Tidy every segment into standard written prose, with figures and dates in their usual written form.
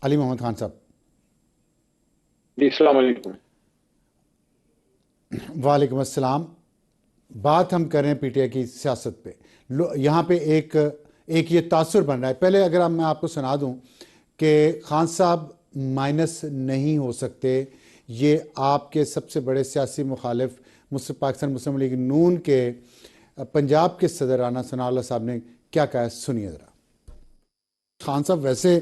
علی محمد خان صاحب، جی السلام علیکم۔ وعلیکم السلام۔ بات ہم کر رہے ہیں پی ٹی آئی کی سیاست پہ۔ یہاں پہ ایک یہ تاثر بن رہا ہے۔ پہلے اگر میں آپ کو سنا دوں کہ خان صاحب مائنس نہیں ہو سکتے، یہ آپ کے سب سے بڑے سیاسی مخالف پاکستان مسلم لیگ نون کے پنجاب کے صدر رانا ثناء اللہ صاحب نے کیا کہا ہے، سنیے ذرا۔ خان صاحب ویسے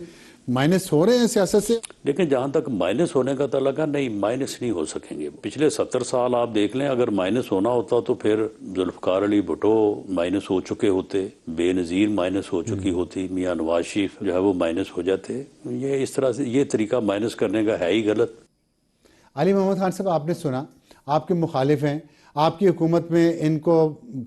مائنس ہو رہے ہیں سیاست سے؟ لیکن جہاں تک مائنس ہونے کا تعلق ہے، نہیں مائنس نہیں ہو سکیں گے۔ پچھلے 70 سال آپ دیکھ لیں، اگر مائنس ہونا ہوتا تو پھر ذوالفقار علی بھٹو مائنس ہو چکے ہوتے، بے نظیر مائنس ہو چکی ہوتی، میاں نواز شریف جو ہے وہ مائنس ہو جاتے۔ یہ اس طرح سے یہ طریقہ مائنس کرنے کا ہے ہی غلط۔ علی محمد خان صاحب، آپ نے سنا، آپ کے مخالف ہیں، آپ کی حکومت میں ان کو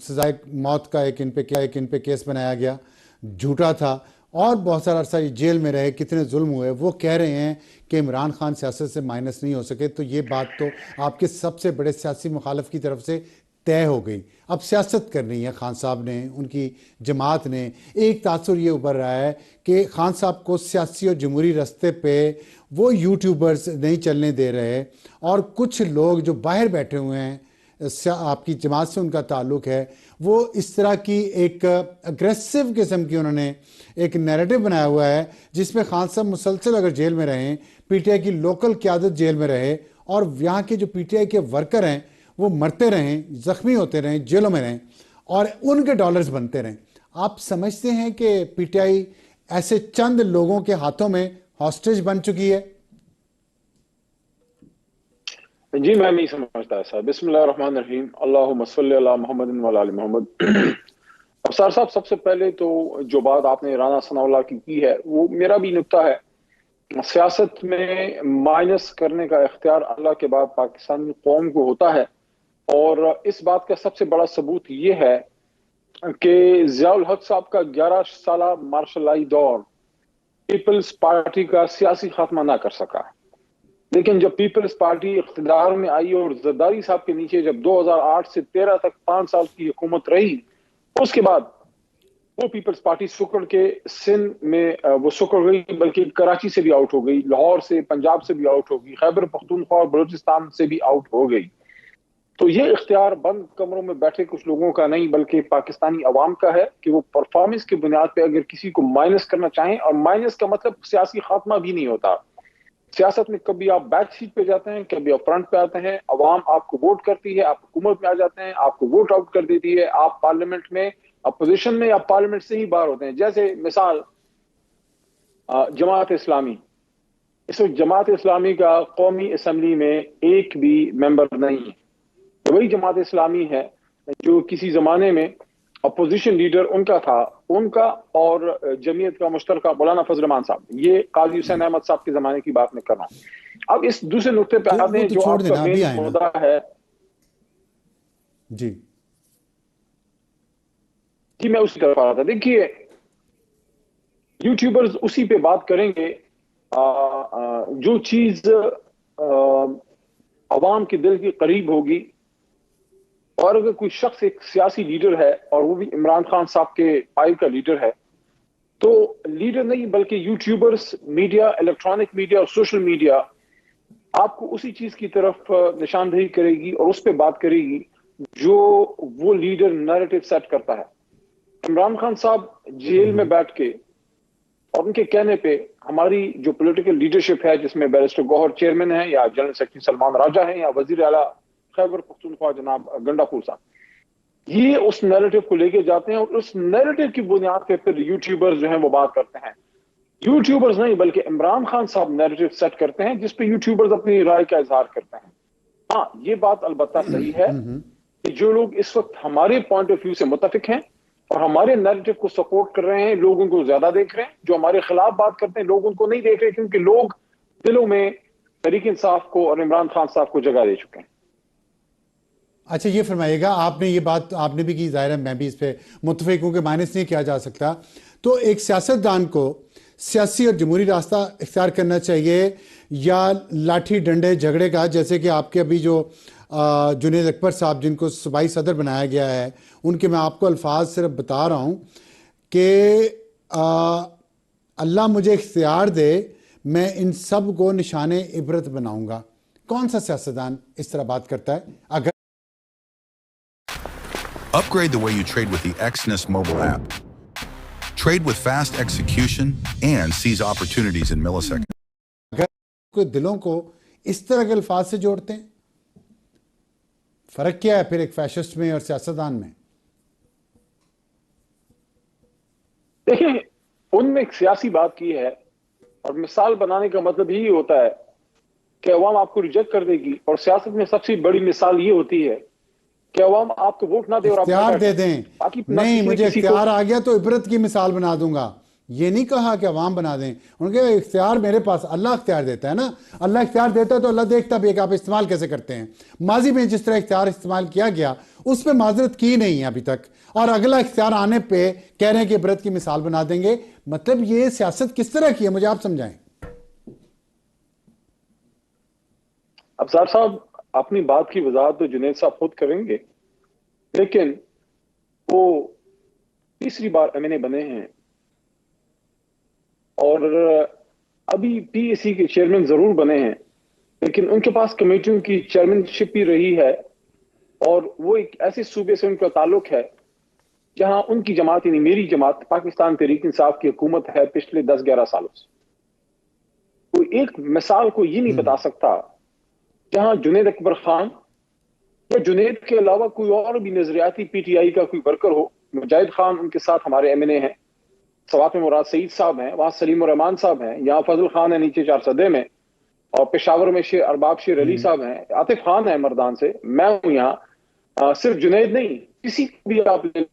سزائے موت کا ایک ان پہ کیس بنایا گیا، جھوٹا تھا، اور بہت سارا عرصہ جیل میں رہے، کتنے ظلم ہوئے۔ وہ کہہ رہے ہیں کہ عمران خان سیاست سے مائنس نہیں ہو سکے، تو یہ بات تو آپ کے سب سے بڑے سیاسی مخالف کی طرف سے طے ہو گئی۔ اب سیاست کرنی ہے خان صاحب نے، ان کی جماعت نے۔ ایک تاثر یہ ابھر رہا ہے کہ خان صاحب کو سیاسی اور جمہوری رستے پہ وہ یوٹیوبرز نہیں چلنے دے رہے، اور کچھ لوگ جو باہر بیٹھے ہوئے ہیں، آپ کی جماعت سے ان کا تعلق ہے، وہ اس طرح کی ایک اگریسو قسم کی انہوں نے ایک نیریٹو بنایا ہوا ہے، جس میں خان صاحب مسلسل اگر جیل میں رہیں، پی ٹی آئی کی لوکل قیادت جیل میں رہے، اور یہاں کے جو پی ٹی آئی کے ورکر ہیں وہ مرتے رہیں، زخمی ہوتے رہیں، جیلوں میں رہیں، اور ان کے ڈالرز بنتے رہیں۔ آپ سمجھتے ہیں کہ پی ٹی آئی ایسے چند لوگوں کے ہاتھوں میں ہاسٹیج بن چکی ہے؟ جی میں نہیں سمجھتا ایسا۔ بسم اللہ الرحمن الرحیم، اللہم صلی علی محمد وعلی آل محمد۔ افسر صاحب، سب سے پہلے تو جو بات آپ نے رانا ثناء اللہ کی ہے، وہ میرا بھی نکتہ ہے۔ سیاست میں مائنس کرنے کا اختیار اللہ کے بعد پاکستانی قوم کو ہوتا ہے، اور اس بات کا سب سے بڑا ثبوت یہ ہے کہ ضیاء الحق صاحب کا 11 سالہ مارشل لائی دور پیپلز پارٹی کا سیاسی خاتمہ نہ کر سکا، لیکن جب پیپلز پارٹی اقتدار میں آئی اور زرداری صاحب کے نیچے جب 2008 سے 13 تک 5 سال کی حکومت رہی، اس کے بعد وہ پیپلز پارٹی سکڑ کے سندھ میں وہ سکڑ گئی، بلکہ کراچی سے بھی آؤٹ ہو گئی، لاہور سے، پنجاب سے بھی آؤٹ ہو گئی، خیبر پختونخوا اور بلوچستان سے بھی آؤٹ ہو گئی۔ تو یہ اختیار بند کمروں میں بیٹھے کچھ لوگوں کا نہیں، بلکہ پاکستانی عوام کا ہے کہ وہ پرفارمنس کی بنیاد پہ اگر کسی کو مائنس کرنا چاہیں، اور مائنس کا مطلب سیاسی خاتمہ بھی نہیں ہوتا۔ سیاست میں کبھی آپ بیک سیٹ پہ جاتے ہیں، کبھی آپ فرنٹ پہ آتے ہیں، عوام آپ کو ووٹ کرتی ہے، آپ حکومت میں آ جاتے ہیں، آپ کو ووٹ آؤٹ کر دیتی ہے، آپ پارلیمنٹ میں اپوزیشن میں یا پارلیمنٹ سے ہی باہر ہوتے ہیں۔ جیسے مثال جماعت اسلامی، اس وقت جماعت اسلامی کا قومی اسمبلی میں ایک بھی ممبر نہیں ہے۔ وہی جماعت اسلامی ہے جو کسی زمانے میں اپوزیشن لیڈر ان کا تھا، ان کا اور جمعیت کا مشترکہ مولانا فضل الرحمان صاحب، یہ قاضی حسین احمد صاحب کے زمانے کی بات میں کر رہا ہوں۔ اب اس دوسرے نقطے پہ آتے ہیں جو آپ کا مین مدعا ہے۔ جی میں اسی طرف آ رہا تھا۔ دیکھیے، یوٹیوبرز اسی پہ بات کریں گے جو چیز عوام کے دل کے قریب ہوگی، اور اگر کوئی شخص ایک سیاسی لیڈر ہے اور وہ بھی عمران خان صاحب کے پائے کا لیڈر ہے، تو لیڈر نہیں بلکہ یوٹیوبرز، میڈیا، الیکٹرانک میڈیا اور سوشل میڈیا آپ کو اسی چیز کی طرف نشاندہی کرے گی اور اس پہ بات کرے گی جو وہ لیڈر نیریٹو سیٹ کرتا ہے۔ عمران خان صاحب جیل میں بیٹھ کے اور ان کے کہنے پہ ہماری جو پولیٹیکل لیڈرشپ ہے، جس میں بیرسٹر گوہر چیئرمین ہیں، یا جنرل سیکرٹری سلمان راجہ ہیں، یا وزیر اعلیٰ خیبر پختونخوا جناب گنڈا پور صاحب، یہ اس نیریٹو کو لے کے جاتے ہیں، اور اس نیریٹو کی بنیاد پہ پھر یوٹیوبرز جو ہیں وہ بات کرتے ہیں۔ یوٹیوبرز نہیں بلکہ عمران خان صاحب نیریٹو سیٹ کرتے ہیں، جس پہ یوٹیوبرز اپنی رائے کا اظہار کرتے ہیں۔ ہاں، یہ بات البتہ صحیح ہے کہ جو لوگ اس وقت ہمارے پوائنٹ آف ویو سے متفق ہیں اور ہمارے نیریٹو کو سپورٹ کر رہے ہیں، لوگ ان کو زیادہ دیکھ رہے ہیں۔ جو ہمارے خلاف بات کرتے ہیں، لوگ ان کو نہیں دیکھ رہے، کیونکہ لوگ دلوں میں تحریک انصاف کو اور عمران خان صاحب کو جگہ دے چکے ہیں۔ اچھا، یہ فرمائیے گا، آپ نے یہ بات آپ نے بھی کی، ظاہر ہے میں بھی اس پہ متفق ہوں کہ مائنس نہیں کیا جا سکتا۔ تو ایک سیاستدان کو سیاسی اور جمہوری راستہ اختیار کرنا چاہیے، یا لاٹھی ڈنڈے جھگڑے کا، جیسے کہ آپ کے ابھی جو جنید اکبر صاحب جن کو صوبائی صدر بنایا گیا ہے، ان کے میں آپ کو الفاظ صرف بتا رہا ہوں کہ اللہ مجھے اختیار دے، میں ان سب کو نشان عبرت بناؤں گا. کون سا سیاستدان اس طرح بات کرتا ہے؟ اگر Upgrade the way you trade with the Exness mobile app. Trade with fast execution and seize opportunities in milliseconds. کوئی دلوں کو اس طرح کے الفاظ سے جوڑتے ہیں. فرق کیا ہے پھر ایک فیشسٹ میں اور سیاستدان میں؟ دیکھیں ان میں ایک سیاسی بات کی ہے اور مثال بنانے کا مطلب یہی ہوتا ہے کہ عوام آپ کو ریجیکٹ کر دے گی، اور سیاست میں سب سے بڑی مثال یہ ہوتی ہے کہ عوام آپ کو ووٹ نہ دے اور آپ اختیار دے دیں. نہیں مجھے اختیار آ گیا تو عبرت کی مثال بنا دوں گا. یہ نہیں کہا کہ عوام بنا دیں. ان کے اختیار میرے پاس، اللہ اختیار دیتا ہے نا. اللہ اختیار دیتا ہے تو اللہ دیکھتا بھی ہے کہ آپ استعمال کیسے کرتے ہیں. ماضی میں جس طرح اختیار استعمال کیا گیا اس پہ معذرت کی نہیں ہے ابھی تک، اور اگلا اختیار آنے پہ کہہ رہے ہیں کہ عبرت کی مثال بنا دیں گے. مطلب یہ سیاست کس طرح کی ہے مجھے آپ سمجھائیں. ابصار صاحب اپنی بات کی وضاحت تو جنید صاحب خود کریں گے، لیکن وہ تیسری بار ایم این اے بنے ہیں اور ابھی پی اے سی کے چیئرمین ضرور بنے ہیں، لیکن ان کے پاس کمیٹیوں کی چیئرمین شپ بھی رہی ہے، اور وہ ایک ایسے صوبے سے ان کا تعلق ہے جہاں ان کی جماعت یعنی میری جماعت پاکستان تحریک انصاف کی حکومت ہے پچھلے 10-11 سالوں سے. کوئی ایک مثال کو یہ نہیں بتا سکتا جہاں جنید اکبر خان یا جنید کے علاوہ کوئی اور بھی نظریاتی پی ٹی آئی کا کوئی ورکر ہو. مجاہد خان ان کے ساتھ ہمارے ایم این اے ہیں، سوات میں مراد سعید صاحب ہیں، وہاں سلیم الرحمان صاحب ہیں، یہاں فضل خان ہے نیچے 4 میں، اور پشاور میں شیر ارباب شیر علی صاحب ہیں، عاطف خان ہے مردان سے، میں ہوں یہاں. صرف جنید نہیں، کسی کو بھی آپ لے،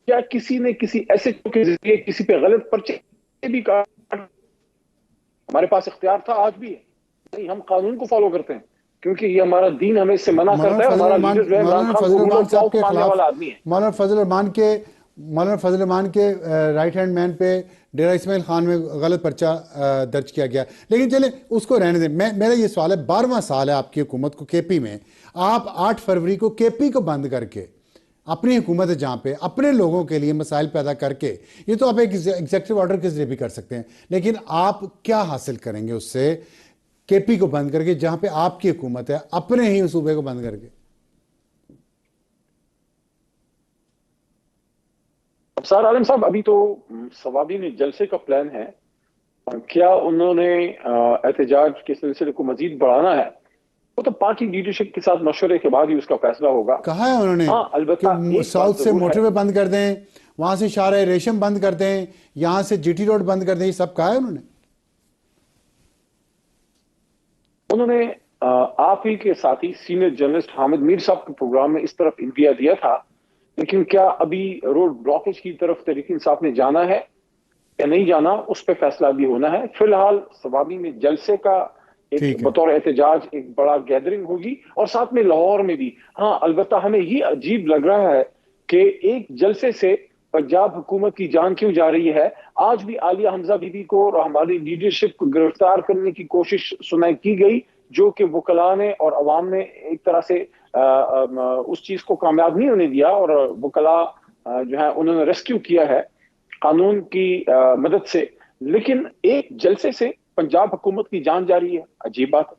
کیا کسی نے کسی ایسے کے ذریعے کسی پہ غلط پرچے بھی کاٹ؟ ہمارے پاس اختیار تھا، آج بھی ہے. نہیں، ہم قانون کو فالو کرتے ہیں کیونکہ یہ ہمارا دین ہمیں اس سے منع کرتا ہے. ہمارا لیڈر جو ہے عمران خان وہ رول آف لاء ماننے والا آدمی ہے. مولانا فضل الرحمان کے رائٹ ہینڈ مین پہ ڈیرہ اسماعیل خان میں غلط پرچہ درج کیا گیا. لیکن چلیں اس کو رہنے دیں. میرا یہ سوال ہے، 12واں سال ہے آپ کی حکومت کو کے پی میں. آپ 8 فروری کو کے پی کو بند کر کے اپنی حکومت ہے جہاں پہ اپنے لوگوں کے لیے مسائل پیدا کر کے، یہ تو آپ ایک ایگزیکٹو آرڈر کے ذریعے بھی کر سکتے ہیں، لیکن آپ کیا حاصل کریں گے اس سے کے پی کو بند کر کے جہاں پہ آپ کی حکومت ہے اپنے ہی صوبے کو بند کر کے؟ ابصار عالم صاحب ابھی تو صوابی میں جلسے کا پلان ہے، کیا انہوں نے احتجاج کے سلسلے کو مزید بڑھانا ہے وہ تو پارٹی لیڈرشپ کے ساتھ مشورے کے بعد ہی اس کا فیصلہ ہوگا. کہا ہے انہوں نے کہ ساؤتھ سے موٹر وے بند کر دیں، وہاں سے شارع ریشم بند کر دیں، یہاں سے جی ٹی روڈ بند کر دیں، یہ سب کہا ہے انہوں نے آپ ہی کے ساتھی سینئر جرنلسٹ حامد میر صاحب کے پروگرام میں اس طرف انویا دیا تھا، لیکن کیا ابھی روڈ بلاکیج کی طرف تحریک انصاف نے جانا ہے یا نہیں جانا، اس پہ فیصلہ بھی ہونا ہے. فی الحال صوابی میں جلسے کا ایک بطور احتجاج ایک بڑا گیدرنگ ہوگی، اور ساتھ میں لاہور میں بھی. ہاں البتہ ہمیں یہ عجیب لگ رہا ہے کہ ایک جلسے سے پنجاب حکومت کی جان کیوں جا رہی ہے. آج بھی عالیہ حمزہ بی بی کو اور ہماری لیڈرشپ کو گرفتار کرنے کی کوشش سنائی کی گئی، جو کہ وکلاء نے اور عوام نے ایک طرح سے اس چیز کو کامیاب نہیں ہونے دیا، اور وکلاء جو ہے انہوں نے ریسکیو کیا ہے قانون کی مدد سے. لیکن ایک جلسے سے پنجاب حکومت کی جان جا رہی ہے، عجیب بات ہے.